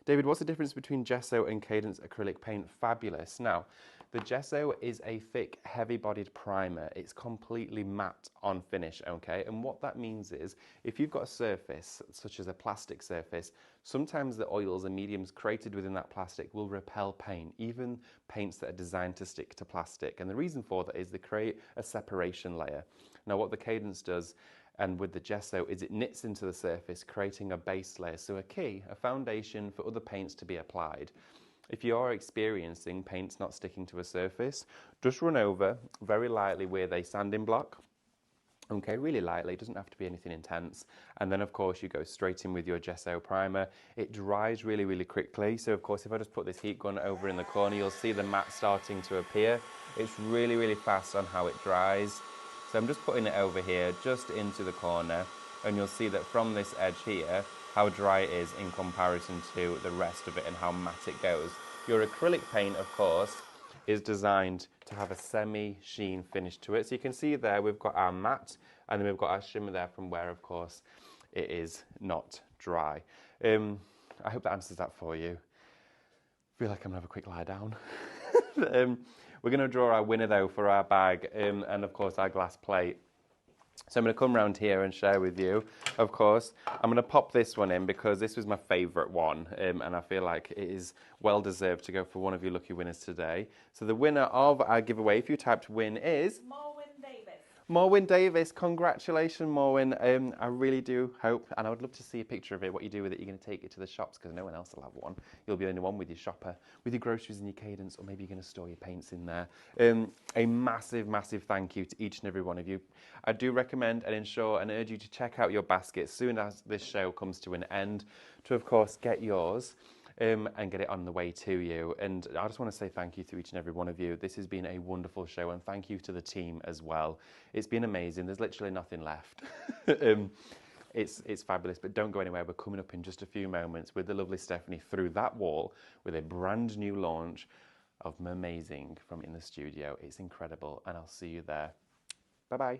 David, what's the difference between gesso and Cadence acrylic paint? Fabulous. Now, the gesso is a thick, heavy-bodied primer. It's completely matte on finish, okay? And what that means is, if you've got a surface, such as a plastic surface, sometimes the oils and mediums created within that plastic will repel paint, even paints that are designed to stick to plastic. And the reason for that is they create a separation layer. Now, what the Cadence does, and with the gesso, is it knits into the surface, creating a base layer. So a foundation for other paints to be applied. If you are experiencing paints not sticking to a surface, just run over very lightly with a sanding block. Okay, really lightly, it doesn't have to be anything intense. And then of course you go straight in with your gesso primer. It dries really, really quickly. So of course, if I just put this heat gun over in the corner, you'll see the matte starting to appear. It's really, really fast on how it dries. So I'm just putting it over here, just into the corner, and you'll see that from this edge here, how dry it is in comparison to the rest of it and how matte it goes. Your acrylic paint, of course, is designed to have a semi-sheen finish to it. So you can see there we've got our matte, and then we've got our shimmer there from where, of course, it is not dry. I hope that answers that for you. I feel like I'm going to have a quick lie down. We're going to draw our winner though for our bag and of course our glass plate. So I'm going to come around here and share with you, of course. I'm going to pop this one in because this was my favourite one and I feel like it is well deserved to go for one of your lucky winners today. So the winner of our giveaway, if you typed win, is Morwin Davis. Congratulations, Morwin. I really do hope, and I would love to see a picture of it, what you do with it. You're going to take it to the shops because no one else will have one. You'll be the only one with your shopper, with your groceries and your Cadence, or maybe you're going to store your paints in there. A massive, massive thank you to each and every one of you. I do recommend and ensure and urge you to check out your basket as soon as this show comes to an end to, of course, get yours. And get it on the way to you. And I just want to say thank you to each and every one of you. This has been a wonderful show, and thank you to the team as well. It's been amazing. There's literally nothing left. It's fabulous, but don't go anywhere. We're coming up in just a few moments with the lovely Stephanie through that wall with a brand new launch of Mermazing from In the Studio. It's incredible, and I'll see you there. Bye-bye.